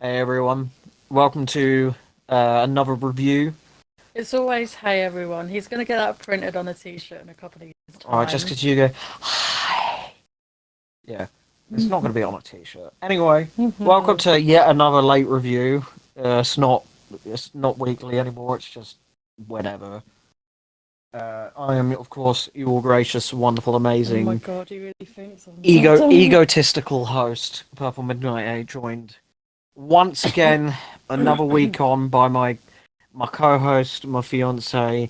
Hey everyone, welcome to another review. It's always, hey everyone. He's going to get that printed on a t shirt in a couple of years' Alright, just time. because you go, hi. Yeah, it's not going to be on a t-shirt. Anyway, welcome to yet another late review. It's not weekly anymore. It's just whenever. I am, of course, your gracious, wonderful, Oh my amazing, god, he really thinks I'm that dumb. egotistical host, Purple Midnight 8, joined once again another week on by my co-host, my fiance,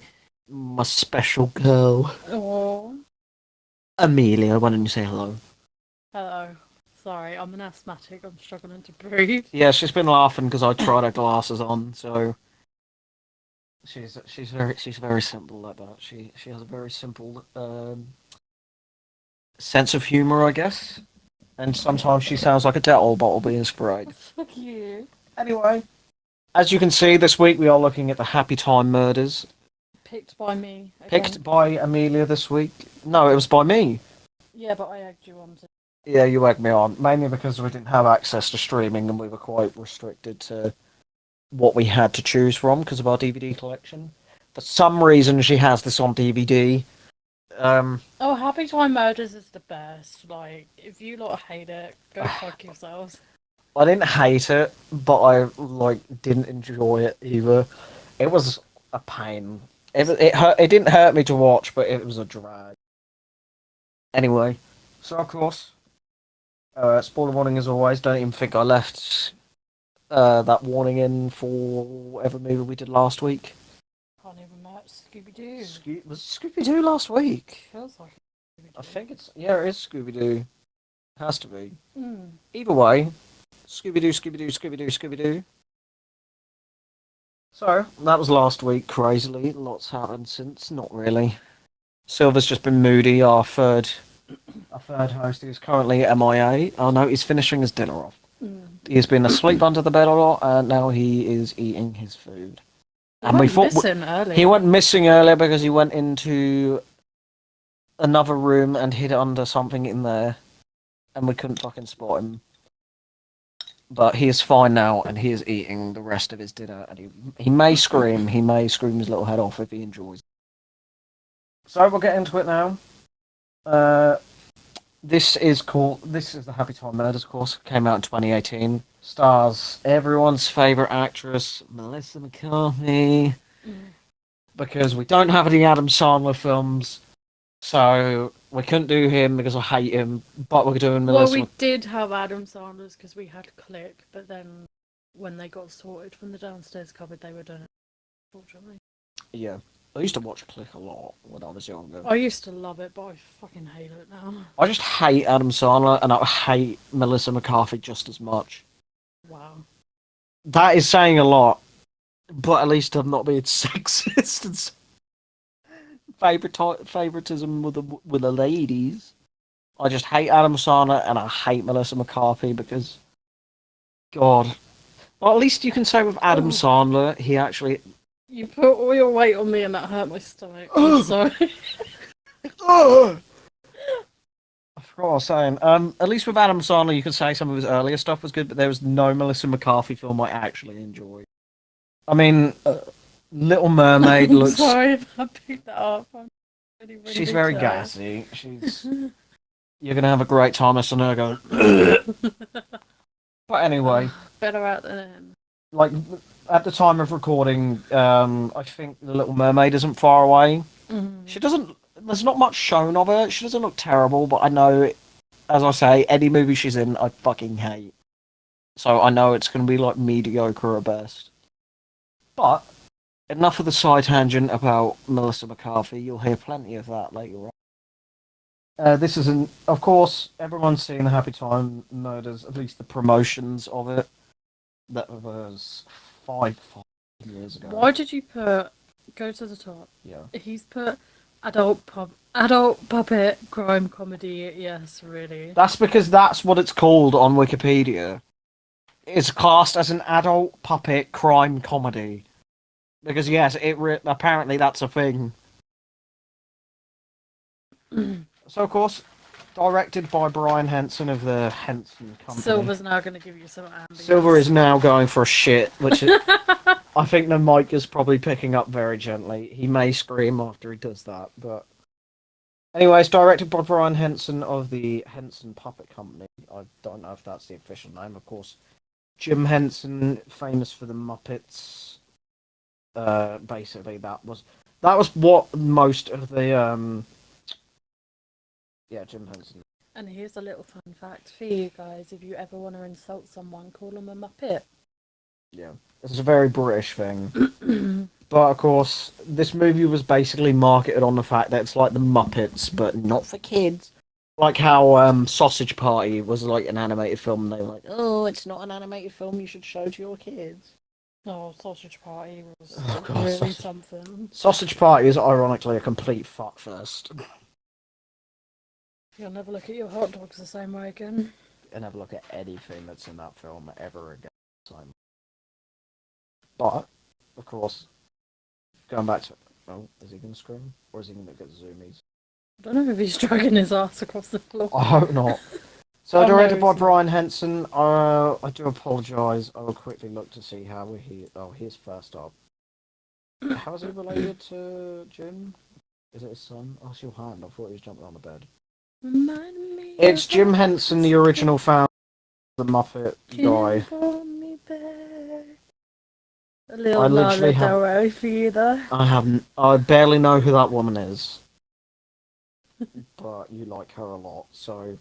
my special girl, Oh, Amelia. Why don't you say hello? hello. Sorry, I'm an asthmatic. I'm struggling to breathe. Yeah, she's been laughing because I tried her glasses on, so she's very simple like that. She has a very simple sense of humor, I guess, and sometimes she sounds like a Dettol bottle being sprayed. Fuck you. Anyway, as you can see, this week we are looking at the Happy Time Murders, Picked by me again. picked by Amelia this week. No, it was by me. Yeah, but I egged you on to. Yeah, you egged me on, mainly because we didn't have access to streaming and we were quite restricted to what we had to choose from because of our DVD collection. For some reason, she has this on DVD. Um, Oh, Happy Time Murders is the best. Like, if you lot hate it, go fuck yourselves. I didn't hate it, but I didn't enjoy it either. It was a pain. It hurt. It didn't hurt me to watch, but it was a drag. Anyway, so of course, spoiler warning as always. Don't even think I left that warning in for whatever movie we did last week. Can't even match Scooby Doo. Was Scooby Doo last week? Feels like I Scooby think it is Scooby Doo. Has to be. Doo. Mm. Either way, Scooby Doo, Scooby Doo, Scooby Doo, Scooby Doo. So that was last week. Crazily, lots happened since. Not really. Silver's just been moody. Our third host is currently MIA. Oh no, he's finishing his dinner off. Mm. He's been asleep under the bed a lot, and now he is eating his food. He And we went thought missing he earlier. went missing earlier because he went into another room and hid under something in there, and we couldn't fucking spot him. But he is fine now, and he is eating the rest of his dinner. And he may scream. He may scream his little head off if he enjoys it. So we'll get into it now. Uh, This is the Happy Time Murders, of course. Came out in 2018. Stars everyone's favorite actress, Melissa McCarthy. Mm. Because we don't have any Adam Sandler films, so we couldn't do him because I hate him. But we're doing Well, Melissa. we did have Adam Sanders because we had Click, but then when they got sorted from the downstairs cupboard, they were done. Unfortunately, Yeah, I used to watch Click a lot when I was younger. I used to love it, but I fucking hate it now. I just hate Adam Sandler, and I hate Melissa McCarthy just as much. Wow. That is saying a lot, but at least I'm not being sexist and favoritism with the ladies. I just hate Adam Sandler and I hate Melissa McCarthy because God. Well, at least you can say with Adam Oh, Sandler, he actually. you put all your weight on me, and that hurt my stomach. I'm sorry. I forgot what I was saying. At least with Adam Sandler, you could say some of his earlier stuff was good, but there was no Melissa McCarthy film I actually enjoyed. I mean, Little Mermaid I'm looks. sorry if I picked that up. I'm really, She's really very today. gassy. She's. You're gonna have a great time listening to her go. But anyway, Better out than him. like at the time of recording, I think The Little Mermaid isn't far away. She Mm. doesn't. There's not much shown of her. She doesn't look terrible, but I know, as I say, any movie she's in, I fucking hate. So I know it's going to be like mediocre at best. But enough of the side tangent about Melissa McCarthy. You'll hear plenty of that later on. This is an, of course, everyone's seen the Happy Time Murders, at least the promotions of it. That was five years ago. Why did you put? Go to the top. Yeah. He's put adult puppet crime comedy. Yes, really. That's because that's what it's called on Wikipedia. It's classed as an adult puppet crime comedy. Because yes, apparently that's a thing. So of course, Directed by Brian Henson of the Henson Company. Silver's now going to give you some ambience. Silver is now going for a shit, which is, I think the mic is probably picking up very gently. He may scream after he does that, but... Anyway, it's directed by Brian Henson of the Henson Puppet Company. I don't know if that's the official name, of course. Jim Henson, famous for the Muppets. Basically, that was what most of the yeah, Jim Henson. And here's a little fun fact for you guys: if you ever want to insult someone, call them a Muppet. Yeah, it's a very British thing. But of course, this movie was basically marketed on the fact that it's like the Muppets, but not for kids. Like how Sausage Party was like an animated film, and they were like, "Oh, it's not an animated film. You should show to your kids." Oh, Sausage Party was Oh, God, really sausage. something. Sausage Party is ironically a complete fuckfest. You'll never look at your hot dogs the same way again. And have a look at anything that's in that film ever again. But, of course, going back to... Oh, is he going to scream? Or is he going to get zoomies? I don't know if he's dragging his ass across the floor. I hope not. So, Oh, directed no, by he's Brian Henson. I do apologise. I will quickly look to see how he... Oh, here's first up. How is he related to Jim? Is it his son? Oh, it's your hand. I thought he was jumping on the bed. Remind me. It's Jim Henson, the original founder of the Muppet guy. Pull me back. A little I Lana literally have- Del Rey for you there. I barely know who that woman is. But you like her a lot, so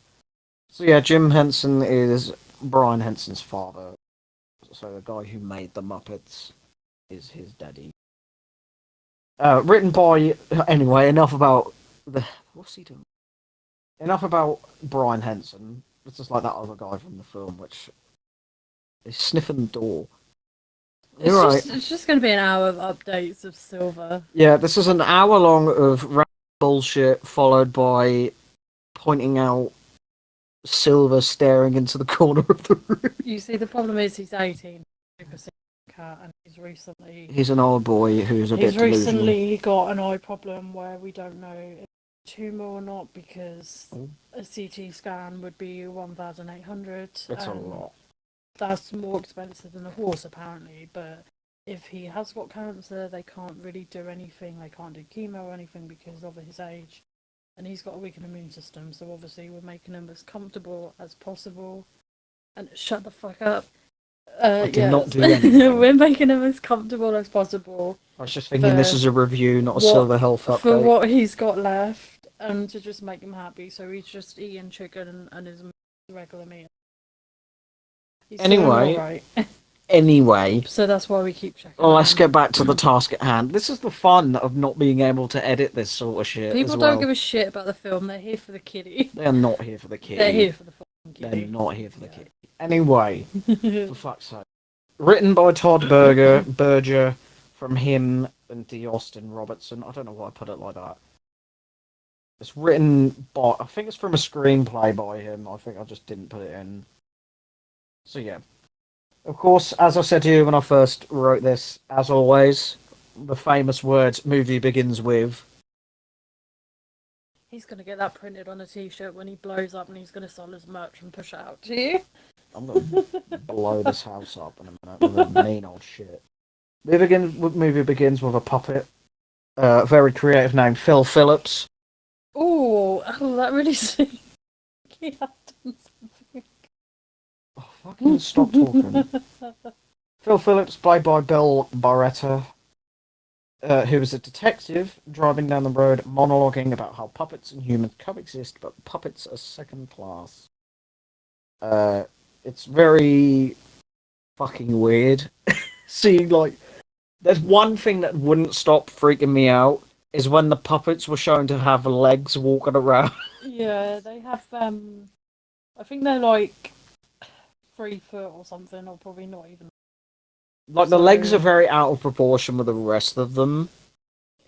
yeah, Jim Henson is Brian Henson's father. So the guy who made the Muppets is his daddy. Written by... Anyway, enough about the... What's he doing? Enough about Brian Henson. It's just like that other guy from the film, which is sniffing the door. It's just going to be an hour of updates of Silver. Yeah, this is an hour long of bullshit, followed by pointing out Silver staring into the corner of the room. You see, the problem is he's 18, super sick cat, and He's an old boy who's a bit delusional. recently got an eye problem where we don't know if it's a tumour or not, because a CT scan would be 1,800. It's a lot. That's more expensive than a horse, apparently, but if he has got cancer, they can't really do anything. They can't do chemo or anything because of his age. And he's got a weakened immune system, so obviously we're making him as comfortable as possible. And shut the fuck up. I did not do anything. We're making him as comfortable as possible. I was just thinking this is a review, not a Silver Health update. For what he's got left, and to just make him happy. So he's just eating chicken and his regular meal. He's Anyway, anyway. So that's why we keep checking. Well, let's get back to the task at hand. This is the fun of not being able to edit this sort of shit. People as don't well. give a shit about the film. They're here for the kiddie. They're not here for the kitty. They're here for the fucking They're kiddie. not here for the kitty. Anyway, for fuck's sake. Written by Todd Berger from him and D. Austin Robertson. I don't know why I put it like that. It's written by... I think it's from a screenplay by him. I think I just didn't put it in. So yeah. Of course, as I said to you when I first wrote this, as always, the famous words movie begins with... He's going to get that printed on a t-shirt when he blows up, and he's going to sell his merch and push it out to you. I'm going to blow this house up in a minute with a mean old shit. Movie begins with a puppet. Very creative name, Phil Phillips. Oh, that really seems like he has done something. Oh, fucking stop talking. Phil Phillips, played by Bill Barretta, who is a detective driving down the road, monologuing about how puppets and humans coexist, but puppets are second class. It's very fucking weird. Seeing, like, there's one thing that wouldn't stop freaking me out, is when the puppets were shown to have legs walking around. Yeah, they have, I think they're like 3 foot or something, or probably not even. Like, the legs are very out of proportion with the rest of them.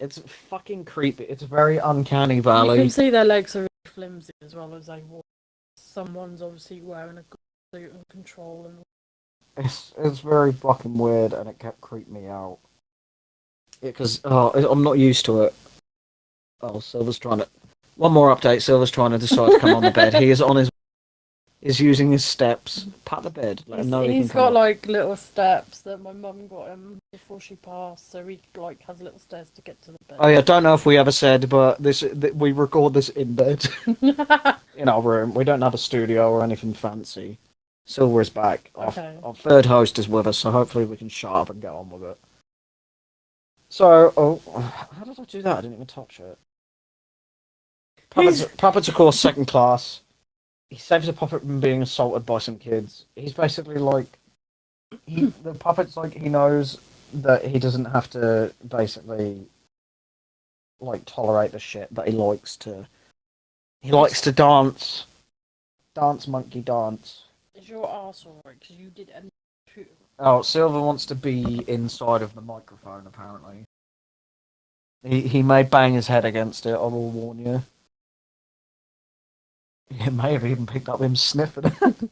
It's fucking creepy. It's very uncanny valley. You can see their legs are really flimsy as well as they walk. Someone's obviously wearing a suit and control and. It's very fucking weird, and it kept creeping me out. Because I'm not used to it. Oh, Silver's trying to One more update. Silver's trying to decide to come on the bed. He is on his. Is using his steps. Pat the bed. Let him know he can He's come got up. like little steps that my mum got him before she passed, so he like has little stairs to get to the Oh yeah, bed. don't know if we ever said, but we record this in bed in our room. We don't have a studio or anything fancy. Silver is back. Okay. Our third host is with us, so hopefully we can shut up and get on with it. So, how did I do that? I didn't even touch it. Puppet's of course second class. He saves the puppet from being assaulted by some kids. He's basically like the puppet's like he knows that he doesn't have to basically like tolerate the shit, but he likes to dance, dance monkey dance. Is your arse alright? Because you did any poo. Oh, Silver wants to be inside of the microphone. Apparently, he may bang his head against it. I will warn you. It may have even picked up him sniffing it.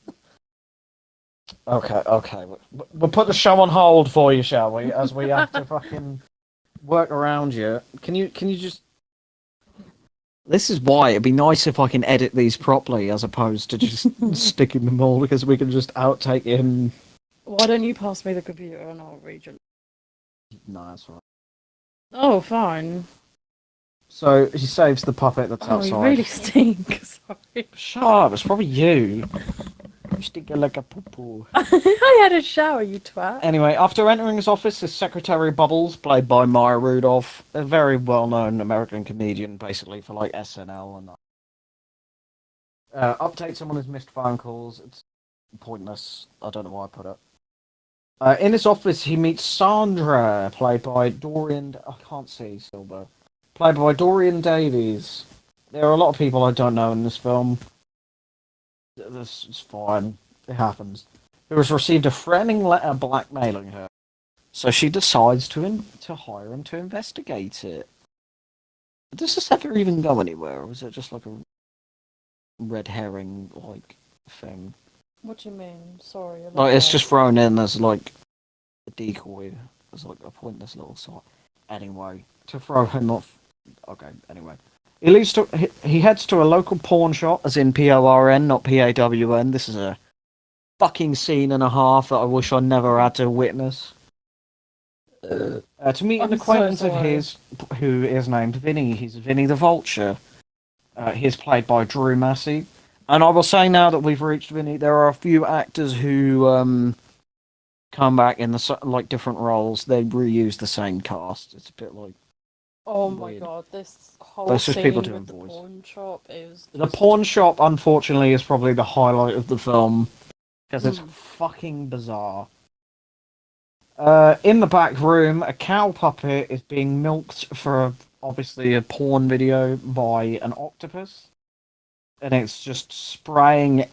Okay. We'll put the show on hold for you, shall we? As we have to fucking work around you. Can you just? This is why it'd be nice if I can edit these properly, as opposed to just sticking them all, because we can just outtake him. Why don't you pass me the computer and I'll read you? No, that's right. Oh, fine. So he saves the puppet that's Oh, outside. you really stink. Sorry. Shut up! It's probably you. You stink like a poo-poo. I had a shower, you twat. Anyway, after entering his office, his secretary Bubbles, played by Maya Rudolph, a very well-known American comedian, basically for like SNL and that, updates him on his missed phone calls. It's pointless. I don't know why I put it. In his office, he meets Sandra, played by Dorian. I can't see Silver. Played by Dorian Davies. There are a lot of people I don't know in this film. This is fine. It happens. Who has received a threatening letter blackmailing her. So she decides to hire him to investigate it. Does this ever even go anywhere, or is it just like a red herring like thing? What do you mean? Sorry. Like it's just thrown in as like a decoy, as like a pointless little sort. Anyway, to throw him off. Okay. Anyway, he heads to a local pawn shop, as in PORN, not PAWN. This is a fucking scene and a half that I wish I never had to witness. To meet an I'm acquaintance so of sorry. his who is named Vinny. He's Vinny the Vulture. He's played by Drew Massey. And I will say now that we've reached Vinny, there are a few actors who come back in like different roles. They reuse the same cast. It's a bit like Oh my weird. god, this whole But it's just people scene doing with the voice. pawn shop is The just... pawn shop, unfortunately, is probably the highlight of the film because it's Mm. fucking bizarre. In the back room, a cow puppet is being milked for obviously a porn video by an octopus, and it's just spraying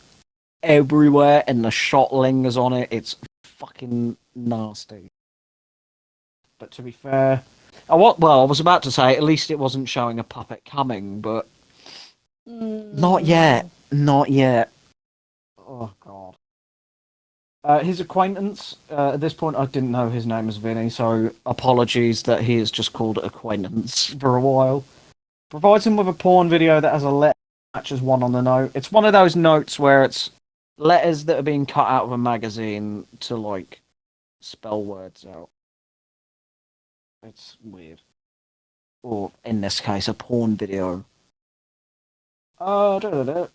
everywhere, and the shot lingers on it. It's fucking nasty. But to be fair, I was about to say at least it wasn't showing a puppet coming, but not yet. Mm. Not yet. Oh god. His acquaintance, at this point I didn't know his name was Vinny, so apologies that he is just called Acquaintance for a while. Provides him with a porn video that has a letter that matches one on the note. It's one of those notes where it's letters that are being cut out of a magazine to, like, spell words out. It's weird. Or, in this case, a porn video. Da-da-da.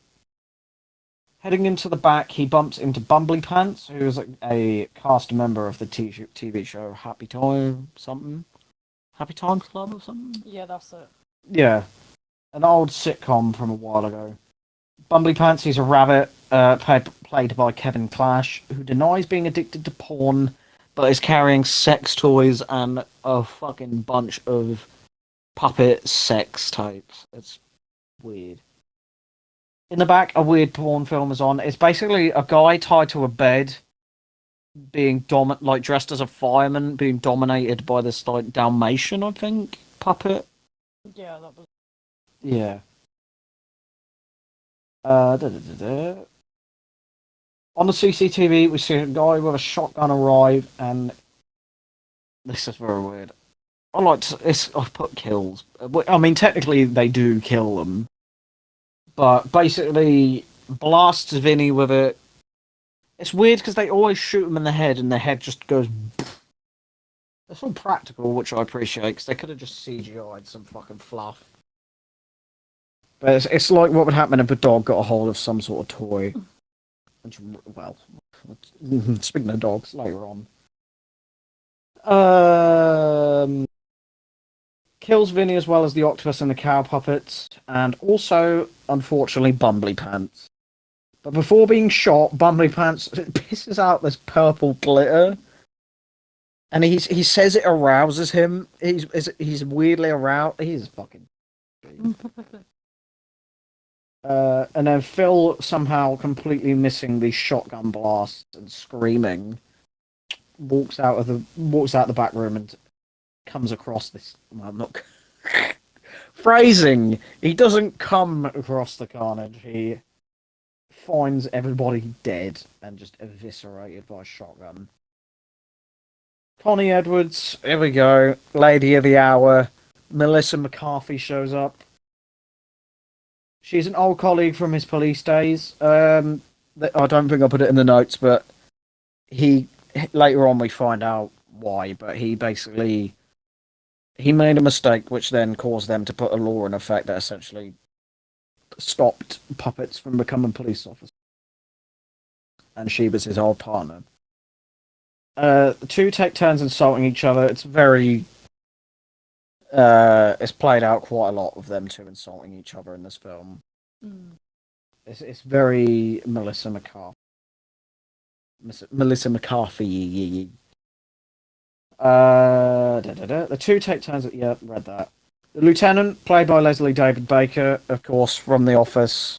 Heading into the back, he bumps into Bumbly Pants, who is a cast member of the TV show Happy Time something. Happy Time Club or something? Yeah, that's it. Yeah. An old sitcom from a while ago. Bumbly Pants, he's a rabbit, played by Kevin Clash, who denies being addicted to porn, but is carrying sex toys and a fucking bunch of puppet sex tapes. It's weird. In the back, a weird porn film is on. It's basically a guy tied to a bed, being dressed as a fireman, being dominated by this like Dalmatian, I think, puppet. Yeah, that was... Yeah. Da, da, da, da. On the CCTV, we see a guy with a shotgun arrive, and this is very weird. I put kills. I mean, technically they do kill them, but basically blasts Vinny with it. It's weird because they always shoot him in the head, and the head just goes. It's all practical, which I appreciate, because they could have just CGI'd some fucking fluff. But it's like what would happen if a dog got a hold of some sort of toy. Which, well, speaking of dogs, later on. Kills Vinny as well as the octopus and the cow puppets, and also, unfortunately, Bumbly Pants. But before being shot, Bumbly Pants pisses out this purple glitter, and he says it arouses him. He's weirdly aroused. He's fucking. And then Phil, somehow completely missing the shotgun blast and screaming, walks out the back room and comes across this. Well, not phrasing. He doesn't come across the carnage. He finds everybody dead and just eviscerated by a shotgun. Connie Edwards, here we go. Lady of the hour. Melissa McCarthy shows up. She's an old colleague from his police days. I don't think I put it in the notes, but later on we find out why. But he made a mistake, which then caused them to put a law in effect that essentially stopped puppets from becoming police officers. And she was his old partner. The two take turns insulting each other. It's very. It's played out quite a lot of them two insulting each other in this film. Mm. It's very Melissa McCarthy. Melissa McCarthy. The two take turns. Yeah, read that. The lieutenant, played by Leslie David Baker, of course, from The Office.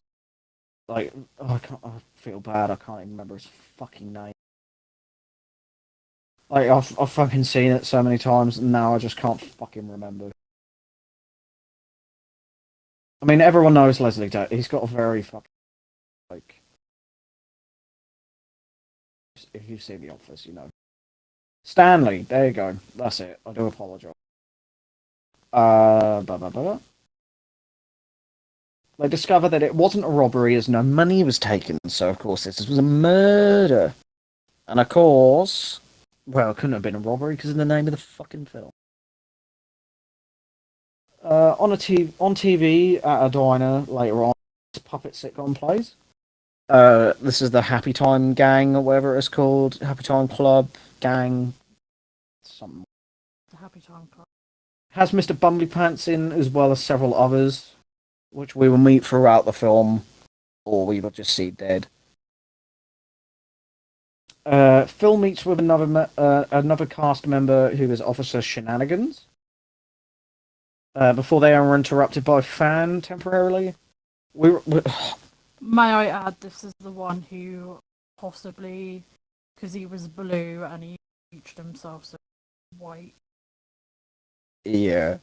Like, I feel bad. I can't even remember his fucking name. Like, I've fucking seen it so many times, and now I just can't fucking remember. I mean, everyone knows Leslie David. He's got a very fucking, like, if you've seen The Office, you know. Stanley, there you go. That's it. I do apologise. Blah, blah, blah. They discover that it wasn't a robbery as no money was taken, so of course this was a murder. And of course, well, it couldn't have been a robbery because of the name of the fucking film. On TV at a diner later on, a puppet sitcom plays. This is the Happy Time Gang or whatever it's called. Happy Time Club Gang. Something. The Happy Time Club. Has Mr. Bumbly Pants in as well as several others, which we will meet throughout the film, or we will just see dead. Phil meets with another cast member who is Officer Shenanigans. Before they are interrupted by Fan temporarily. We're... May I add, this is the one who possibly, because he was blue and he bleached himself so white. Yeah.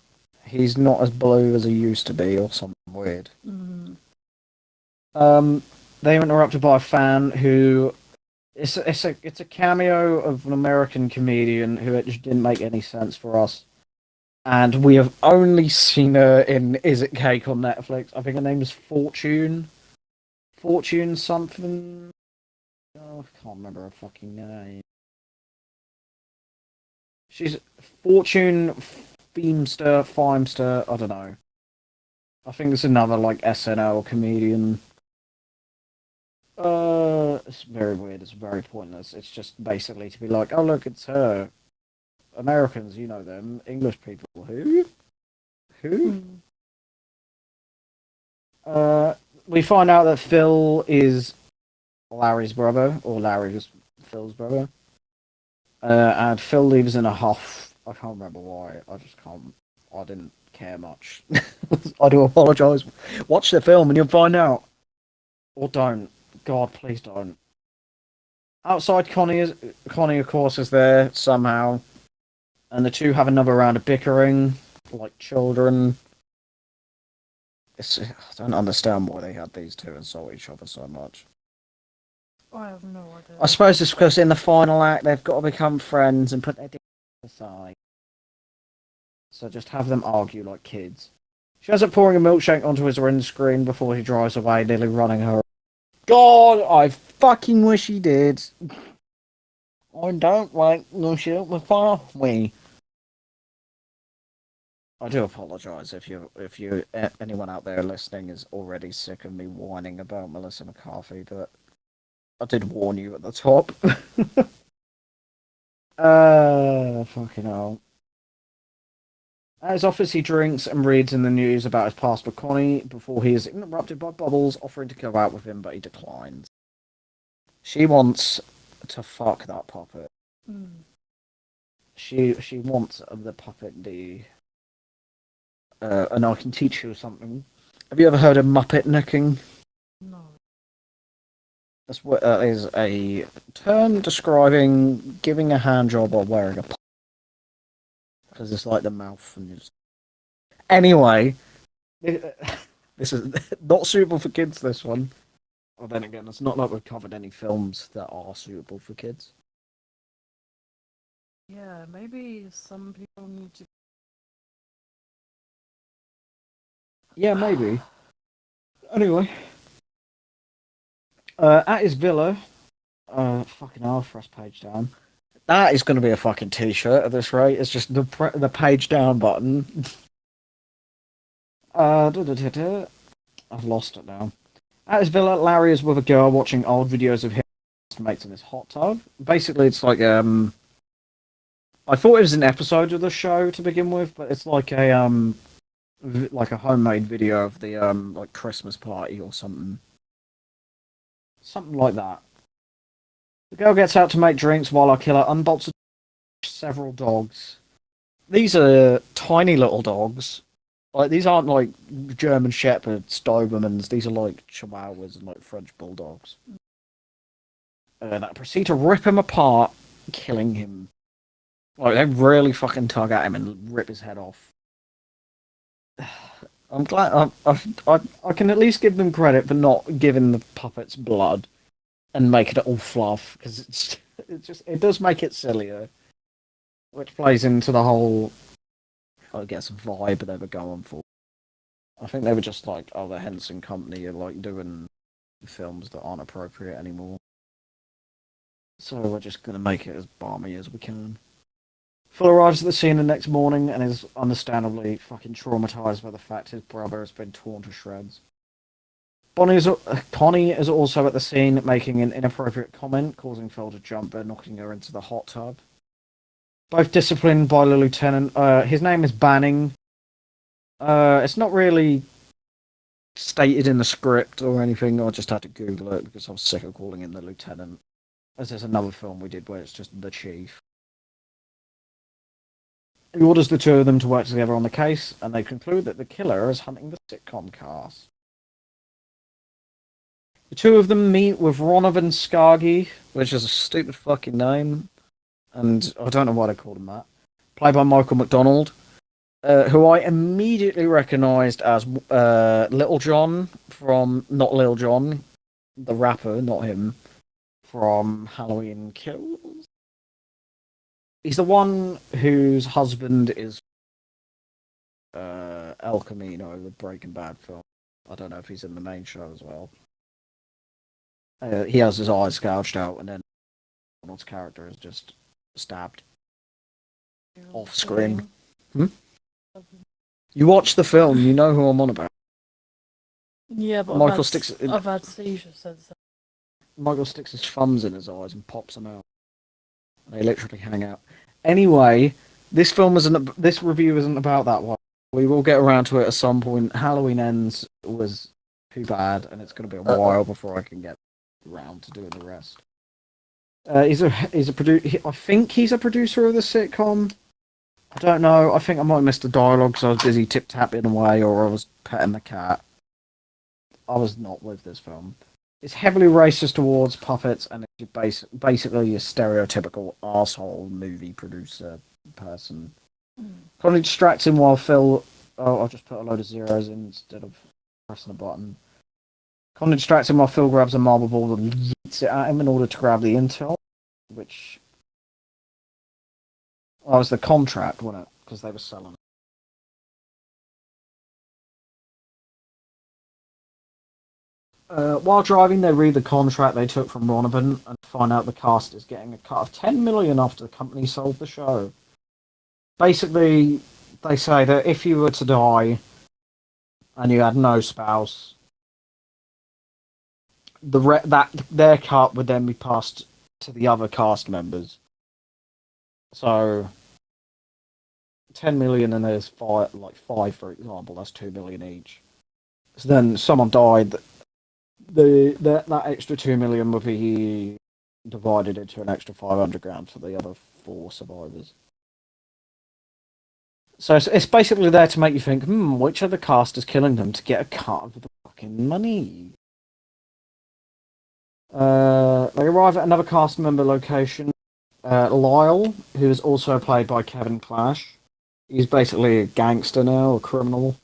He's not as blue as he used to be, or something weird. Mm. They are interrupted by a Fan who... It's a cameo of an American comedian who it just didn't make any sense for us. And we have only seen her in Is It Cake on Netflix. I think her name is Fortune. Fortune something. Oh, I can't remember her fucking name. She's Fortune Feimster, I don't know. I think it's another like SNL comedian. It's very weird. It's very pointless. It's just basically to be like, oh look, it's her. Americans, you know them. English people, who? Who? We find out that Phil is Larry's brother, or Larry's Phil's brother. And Phil leaves in a huff. I can't remember why. I just can't. I didn't care much. I do apologise. Watch the film and you'll find out. Or don't. God, please don't. Outside, Connie, of course, is there somehow. And the two have another round of bickering, like children. I don't understand why they had these two insult each other so much. I have no idea. I suppose it's because in the final act they've got to become friends and put their differences aside. So just have them argue like kids. She ends up pouring a milkshake onto his windscreen before he drives away, nearly running her. God, I fucking wish he did. I don't like no shit with me. I do apologise if anyone out there listening is already sick of me whining about Melissa McCarthy, but I did warn you at the top. Fucking hell. At his office, he drinks and reads in the news about his past with Connie before he is interrupted by Bubbles offering to go out with him, but he declines. She wants to fuck that puppet. Mm. She wants the puppet D. And I can teach you something. Have you ever heard of Muppet necking? No. That's what is a term describing giving a hand job or wearing a puppet. Because it's like the mouth and just... Anyway, this is not suitable for kids, this one. Well, then again, it's not like we've covered any films that are suitable for kids. Yeah, maybe some people need to. Yeah, maybe. Anyway. At his villa, fucking hell, first page down. That is going to be a fucking t-shirt at this rate. It's just the page down button. I've lost it now. At his villa, Larry is with a girl watching old videos of him mates in his hot tub. Basically, it's like I thought it was an episode of the show to begin with, but it's like a homemade video of the like Christmas party or something. Something like that. The girl gets out to make drinks while our killer unbolts several dogs. These are tiny little dogs. Like these aren't like German Shepherds, Dobermans. These are like Chihuahuas and like French bulldogs. That proceed to rip him apart, killing him. Like they really fucking tug at him and rip his head off. I'm glad I can at least give them credit for not giving the puppets blood and making it all fluff because it does make it sillier, which plays into the whole I guess vibe they were going for. I think they were just like, oh, the Henson Company are like doing films that aren't appropriate anymore, so we're just gonna make it as balmy as we can. Phil arrives at the scene the next morning and is understandably fucking traumatized by the fact his brother has been torn to shreds. Connie is also at the scene making an inappropriate comment, causing Phil to jump her, knocking her into the hot tub. Both disciplined by the lieutenant. His name is Banning. It's not really stated in the script or anything. I just had to Google it because I was sick of calling him the lieutenant. As there's another film we did where it's just the chief. He orders the two of them to work together on the case, and they conclude that the killer is hunting the sitcom cast. The two of them meet with Ronovan Scargi, which is a stupid fucking name, and I don't know why they called him that. Played by Michael McDonald, who I immediately recognised as Little John from Not Lil Jon, the rapper, not him, from Halloween Kills. He's the one whose husband is El Camino, the Breaking Bad film. I don't know if he's in the main show as well. He has his eyes gouged out, and then Donald's character is just stabbed off screen. Hmm? You watch the film, you know who I'm on about. Yeah, but Michael sticks. I've had seizures since then. Michael sticks his thumbs in his eyes and pops them out. They literally hang out. Anyway, this review isn't about that one. We will get around to it at some point. Halloween Ends was too bad, and it's going to be a while before I can get around to doing the rest. He's a producer. I think he's a producer of the sitcom. I don't know. I think I might have missed the dialogue because I was busy tip tapping away, or I was petting the cat. I was not with this film. It's heavily racist towards puppets, and it's basically a stereotypical asshole movie producer person. Connie distracts him while Phil. Oh, I'll just put a load of zeros in instead of pressing a button. Connie distracts him while Phil grabs a marble ball and yeets it at him in order to grab the intel, which was the contract, wasn't it? Because they were selling it. While driving, they read the contract they took from Ronovan and find out the cast is getting a cut of 10 million after the company sold the show. Basically, they say that if you were to die and you had no spouse, that their cut would then be passed to the other cast members. So 10 million and there's five for example, that's 2 million each. So then someone died, that extra 2 million would be divided into an extra 500 grand for the other four survivors. So it's basically there to make you think, which other cast is killing them to get a cut of the fucking money? They arrive at another cast member location. Lyle, who is also played by Kevin Clash. He's basically a gangster now, a criminal.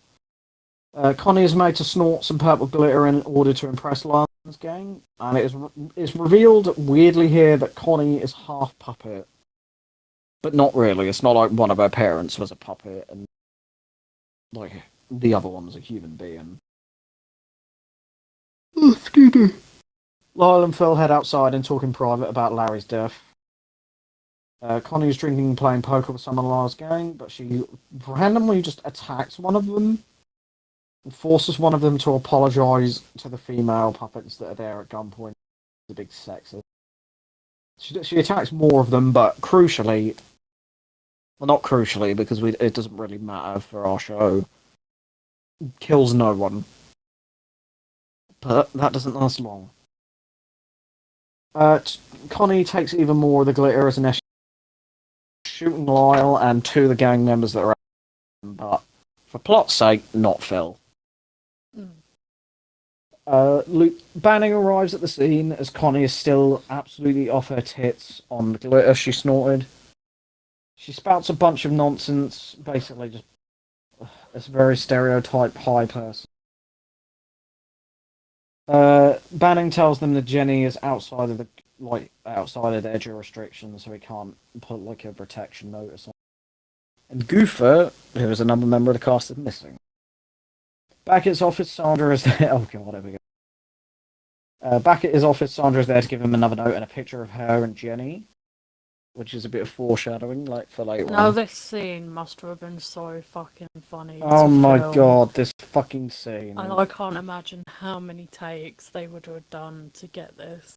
Connie is made to snort some purple glitter in order to impress Lyle's gang, and it's revealed weirdly here that Connie is half puppet. But not really, it's not like one of her parents was a puppet, and like the other one was a human being. Oh, excuse me. Lyle and Phil head outside and talk in private about Larry's death. Connie is drinking and playing poker with some of Lyle's gang, but she randomly just attacks one of them and forces one of them to apologise to the female puppets that are there at gunpoint. The big sexist. She attacks more of them, but crucially, well, not crucially because it doesn't really matter for our show, kills no one. But that doesn't last long. Connie takes even more of the glitter as an shooting Lyle and two of the gang members that are out, but for plot's sake, not Phil. Luke Banning arrives at the scene as Connie is still absolutely off her tits on the glitter she snorted. She spouts a bunch of nonsense, basically just a very stereotype high person. Banning tells them that Jenny is outside of their jurisdiction, so he can't put like a protection notice on. And Goofer, who is another member of the cast, is missing. Back at his office, Sandra is there. Oh god, there we go. Back at his office, Sandra is there to give him another note and a picture of her and Jenny, which is a bit of foreshadowing, like for later Now on. this scene must have been so fucking funny. Oh my film. god, this fucking scene. And I can't imagine how many takes they would have done to get this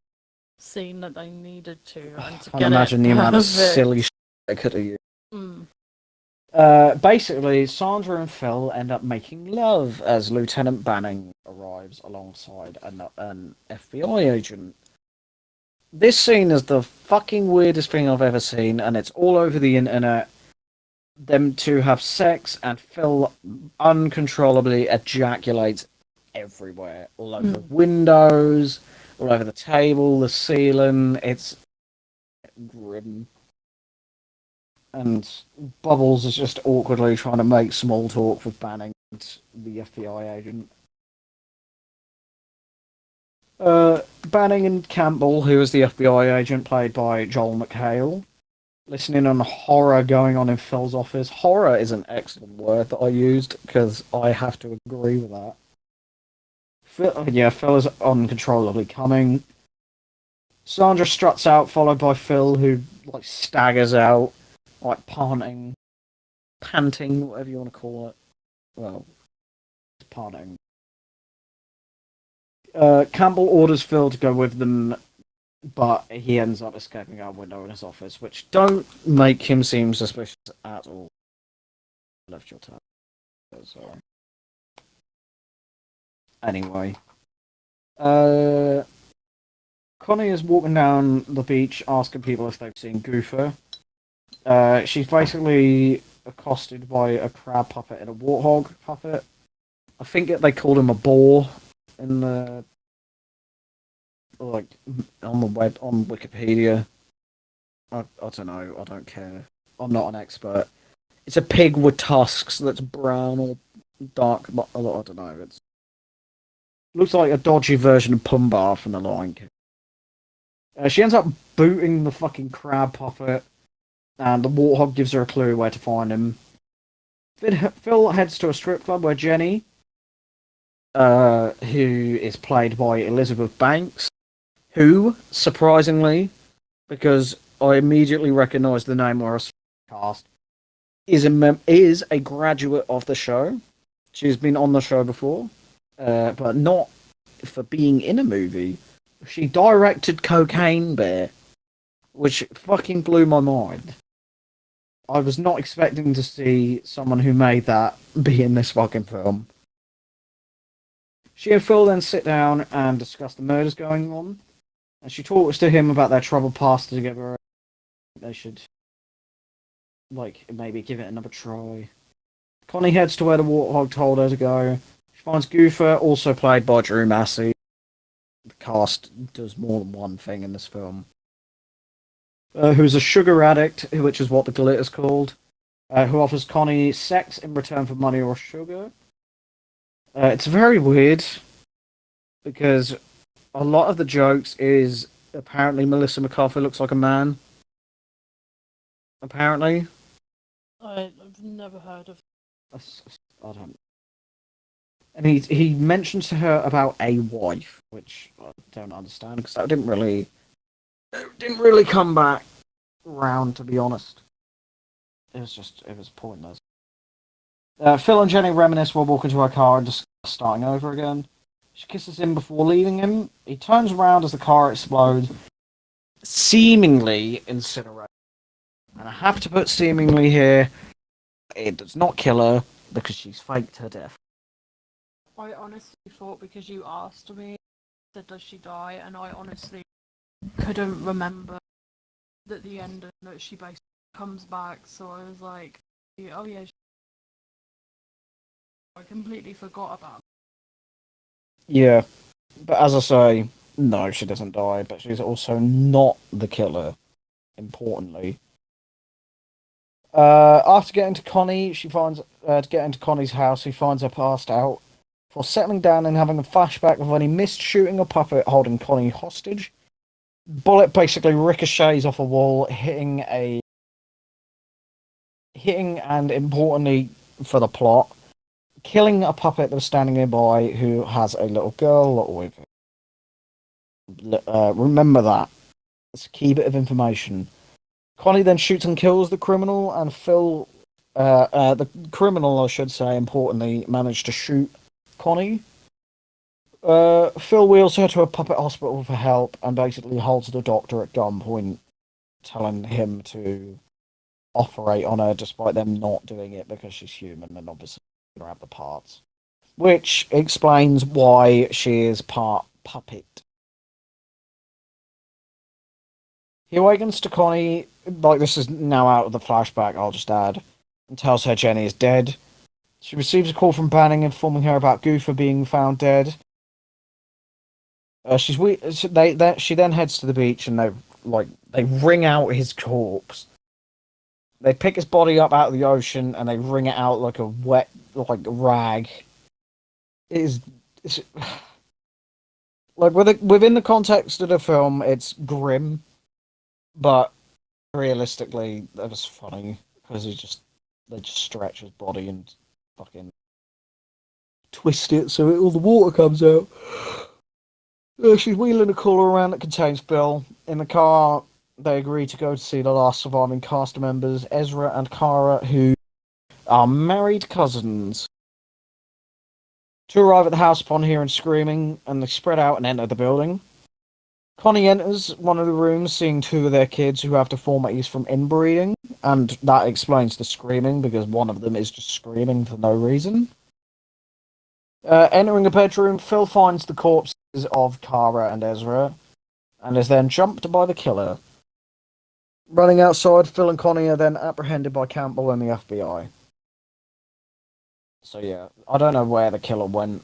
scene that they needed to, and to I can't get imagine it the amount of perfect. silly shit they could have used. Mm. Basically, Sandra and Phil end up making love as Lieutenant Banning arrives alongside an FBI agent. This scene is the fucking weirdest thing I've ever seen, and it's all over the internet. Them two have sex, and Phil uncontrollably ejaculates everywhere. All over the windows, all over the table, the ceiling. It's grim. And Bubbles is just awkwardly trying to make small talk with Banning, the FBI agent. Banning and Campbell, who is the FBI agent played by Joel McHale, listening on horror going on in Phil's office. Horror is an excellent word that I used because I have to agree with that. Phil is uncontrollably coming. Sandra struts out, followed by Phil, who staggers out, panting, whatever you want to call it. Well, panting. Campbell orders Phil to go with them, but he ends up escaping out a window in his office, which don't make him seem suspicious at all. Left your tab. Sorry. Anyway. Connie is walking down the beach asking people if they've seen Goofer. She's basically accosted by a crab puppet and a warthog puppet. I think they called him a boar in the on the web on Wikipedia. I don't know. I don't care. I'm not an expert. It's a pig with tusks that's brown or dark. I don't know. It looks like a dodgy version of Pumbaa from The Lion King. She ends up booting the fucking crab puppet, and the warthog gives her a clue where to find him. Phil heads to a strip club where Jenny, who is played by Elizabeth Banks, who, surprisingly, because I immediately recognised the name where I saw the cast, is a graduate of the show. She's been on the show before, but not for being in a movie. She directed Cocaine Bear, which fucking blew my mind. I was not expecting to see someone who made that be in this fucking film. She and Phil then sit down and discuss the murders going on, and she talks to him about their troubled past together. They should, like, maybe give it another try. Connie heads to where the warthog told her to go. She finds Goofer, also played by Drew Massey. The cast does more than one thing in this film. Who's a sugar addict, which is what the glitter's called, who offers Connie sex in return for money or sugar. It's very weird because a lot of the jokes is apparently Melissa McCarthy looks like a man. Apparently, I've never heard of. I don't. And he mentions to her about a wife, which I don't understand because that didn't really come back round, to be honest. It was pointless. Phil and Jenny reminisce while walking to her car and discuss starting over again. She kisses him before leaving him. He turns around as the car explodes, seemingly incinerated. And I have to put seemingly here. It does not kill her because she's faked her death. I honestly thought because you asked me, said does she die, and I honestly couldn't remember that the end that she basically comes back. So I was like, oh yeah, I completely forgot about it. Yeah, but as I say, no, she doesn't die, but she's also not the killer, importantly. After getting to Connie, she finds to get into Connie's house, he finds her passed out. For settling down and having a flashback of when he missed shooting a puppet holding Connie hostage. Bullet basically ricochets off a wall, hitting and importantly for the plot, killing a puppet that was standing nearby who has a little girl with it. Remember that. It's a key bit of information. Connie then shoots and kills the criminal, and Phil, the criminal, I should say, importantly, managed to shoot Connie. Phil wheels her to a puppet hospital for help and basically holds the doctor at gunpoint, telling him to operate on her despite them not doing it because she's human and obviously grab the parts. Which explains why she is part puppet. He awakens to Connie, like this is now out of the flashback, I'll just add, and tells her Jenny is dead. She receives a call from Banning informing her about Goofer being found dead. She then heads to the beach and they wring out his corpse. They pick his body up out of the ocean and they wring it out like a wet rag. It's like within the context of the film, it's grim, but realistically, that was funny because they just stretch his body and fucking twist it so all the water comes out. She's wheeling a cooler around that contains Bill. In the car, they agree to go to see the last surviving cast members, Ezra and Kara, who are married cousins. To arrive at the house upon hearing screaming, and they spread out and enter the building. Connie enters one of the rooms, seeing two of their kids who have deformities from inbreeding, and that explains the screaming, because one of them is just screaming for no reason. Entering a bedroom, Phil finds the corpses of Kara and Ezra, and is then jumped by the killer. Running outside, Phil and Connie are then apprehended by Campbell and the FBI. So yeah, I don't know where the killer went,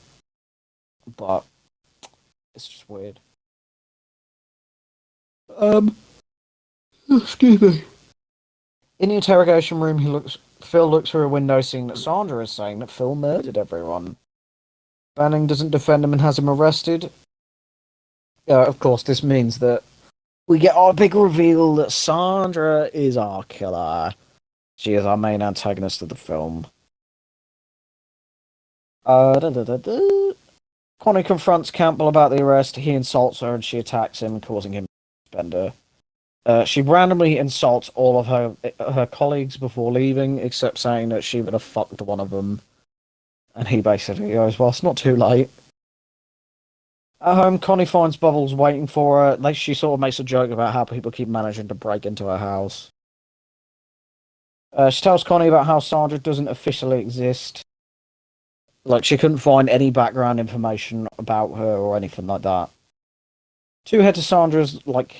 but it's just weird. Excuse me. In the interrogation room, Phil looks through a window, seeing that Sandra is saying that Phil murdered everyone. Banning doesn't defend him and has him arrested. Of course, this means that we get our big reveal that Sandra is our killer. She is our main antagonist of the film. Da, da, da, da. Connie confronts Campbell about the arrest. He insults her and she attacks him, causing him to suspend her. She randomly insults all of her colleagues before leaving, except saying that she would have fucked one of them. And he basically goes, well, it's not too late. At home, Connie finds Bubbles waiting for her. She sort of makes a joke about how people keep managing to break into her house. She tells Connie about how Sandra doesn't officially exist. Like, she couldn't find any background information about her or anything like that. To head to Sandra's, not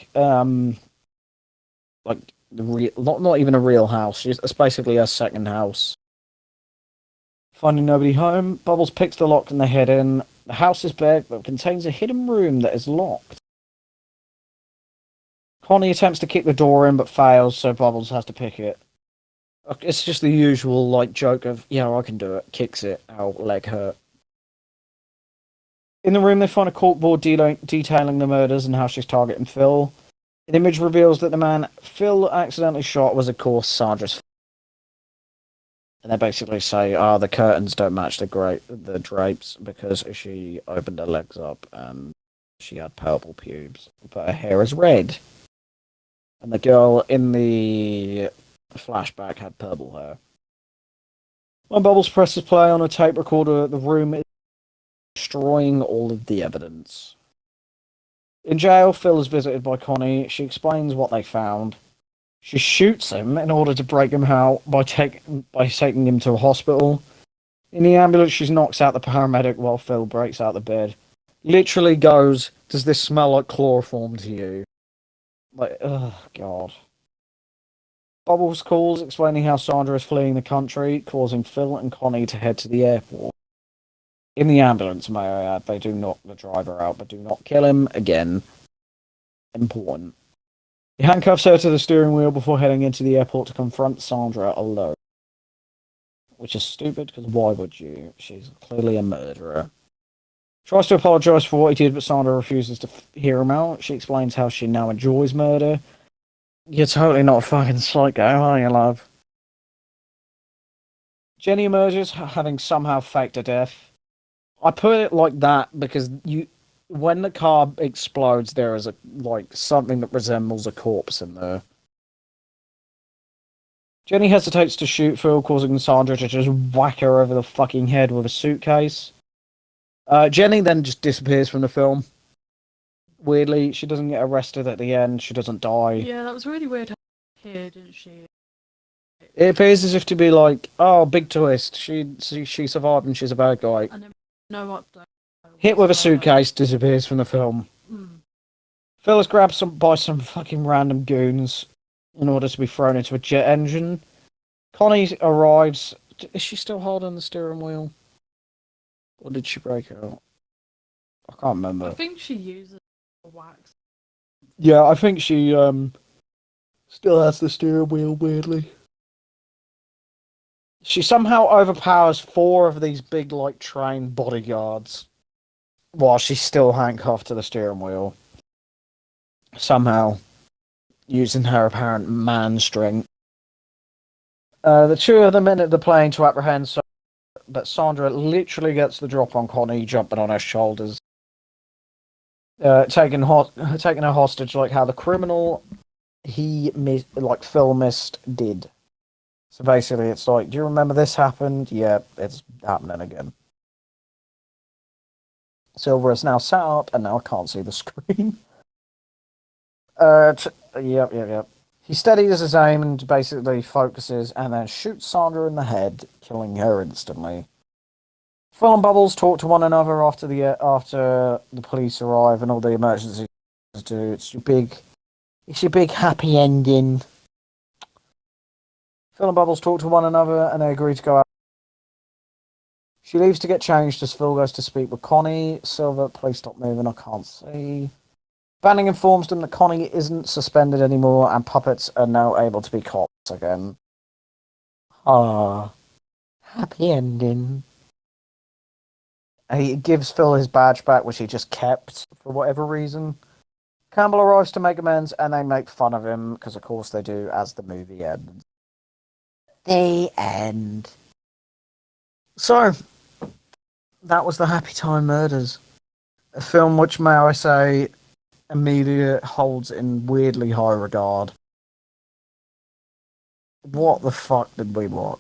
even a real house. It's basically her second house. Finding nobody home, Bubbles picks the lock and they head in. The house is big, but contains a hidden room that is locked. Connie attempts to kick the door in, but fails, so Bubbles has to pick it. It's just the usual, joke of, yeah, I can do it. Kicks it, ow, leg hurt. In the room, they find a corkboard detailing the murders and how she's targeting Phil. An image reveals that the man Phil accidentally shot was, of course, Sandra's. And they basically say, the curtains don't match the drapes because she opened her legs up and she had purple pubes, but her hair is red. And the girl in the flashback had purple hair. When Bubbles presses play on a tape recorder, the room is destroying all of the evidence. In jail, Phil is visited by Connie. She explains what they found. She shoots him in order to break him out by taking him to a hospital. In the ambulance, she knocks out the paramedic while Phil breaks out the bed. Literally goes, does this smell like chloroform to you? Oh, God. Bubbles calls, explaining how Sandra is fleeing the country, causing Phil and Connie to head to the airport. In the ambulance, may I add, they do knock the driver out, but do not kill him. Again, important. He handcuffs her to the steering wheel before heading into the airport to confront Sandra alone. Which is stupid, because why would you? She's clearly a murderer. Tries to apologise for what he did, but Sandra refuses to hear him out. She explains how she now enjoys murder. You're totally not a fucking psycho, are you, love? Jenny emerges, having somehow faked a death. I put it like that because when the car explodes, there is something that resembles a corpse in there. Jenny hesitates to shoot Phil, causing Sandra to just whack her over the fucking head with a suitcase. Jenny then just disappears from the film. Weirdly, she doesn't get arrested at the end. She doesn't die. Yeah, that was really weird. Here, didn't she? It appears as if to be like, oh, big twist. She survived and she's a bad guy. And then no update. Hit with a suitcase, disappears from the film. Phil is grabbed by some fucking random goons in order to be thrown into a jet engine. Connie arrives. Is she still holding the steering wheel? Or did she break out? I can't remember. I think she uses wax. Yeah, I think she still has the steering wheel, weirdly. She somehow overpowers 4 of these big, trained bodyguards while she's still handcuffed to the steering wheel. Somehow using her apparent man strength. The 2 of them enter the plane to apprehend, but Sandra literally gets the drop on Connie, jumping on her shoulders. Taking her hostage like how the criminal Phil missed did. So basically, it's like, do you remember this happened? Yeah, it's happening again. Silver is now sat up, and now I can't see the screen. Yep. He steadies his aim and basically focuses, and then shoots Sandra in the head, killing her instantly. Phil and Bubbles talk to one another after the police arrive and all the emergencies do. It's your big happy ending. Phil and Bubbles talk to one another and they agree to go out. She leaves to get changed as Phil goes to speak with Connie. Silver, please stop moving, I can't see. Banning informs them that Connie isn't suspended anymore and puppets are now able to be cops again. Happy ending. He gives Phil his badge back, which he just kept for whatever reason. Campbell arrives to make amends and they make fun of him, because of course they do, as the movie ends. The end. So, that was the Happy Time Murders. A film which, may I say, Amelia holds in weirdly high regard. What the fuck did we watch?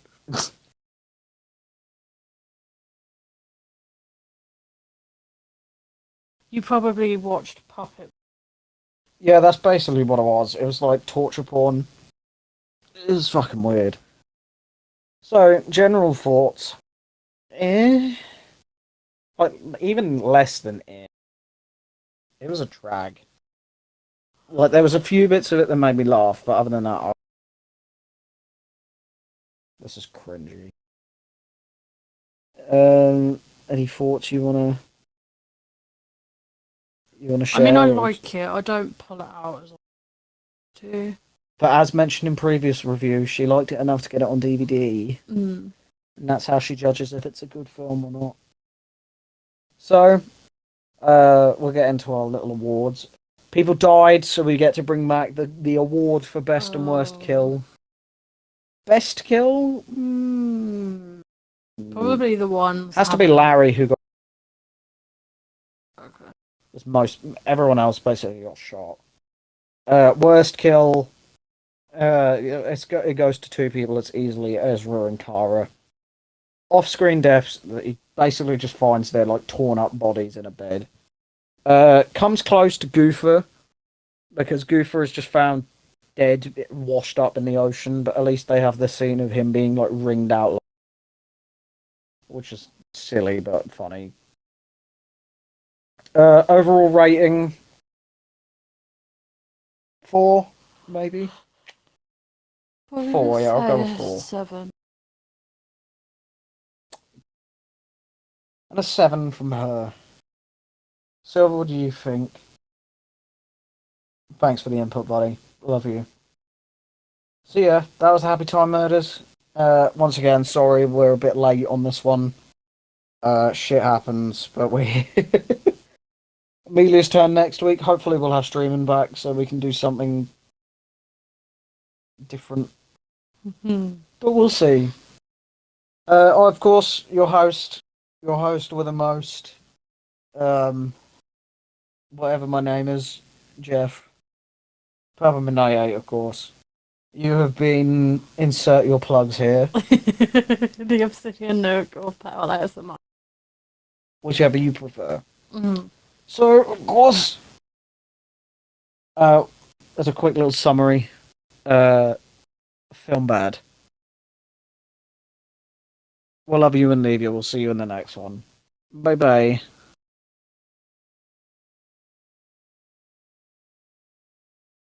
You probably watched Puppet. Yeah, that's basically what it was. It was like torture porn. It was fucking weird. So, general thoughts. Eh? Like, even less than eh. It was a drag. Like, there was a few bits of it that made me laugh, but other than that, this is cringy. Any thoughts you wanna I mean, I share? like it. I don't pull it out as I do. But as mentioned in previous reviews, she liked it enough to get it on DVD, Mm. and that's how she judges if it's a good film or not. So, we'll get into our little awards. People died, so we get to bring back the award for best and worst kill. Best kill? Probably the ones. Has to be Larry who got. Okay. Most everyone else basically got shot. Worst kill. It goes to two people. It's easily Ezra and Kara. Off-screen deaths. He basically just finds their like torn up bodies in a bed. Comes close to Goofer because Goofer is just found dead, washed up in the ocean. But at least they have the scene of him being like wringed out, which is silly but funny. Overall rating 4, maybe. 4, yeah, I'll go with 4. 7. And a 7 from her. Silver, what do you think? Thanks for the input, buddy. Love you. So yeah, that was Happy Time Murders. Once again, sorry we're a bit late on this one. Shit happens, but we Amelia's turn next week. Hopefully we'll have streaming back so we can do something different. But we'll see. Of course, your host with the most, whatever my name is, Jeff. Papa Minaya, of course. You have been insert your plugs here, The Obsidian Nook or Power ASMR. whichever you prefer. Mm. So, of course, as a quick little summary, film bad. We'll love you and leave you. We'll see you in the next one. Bye bye.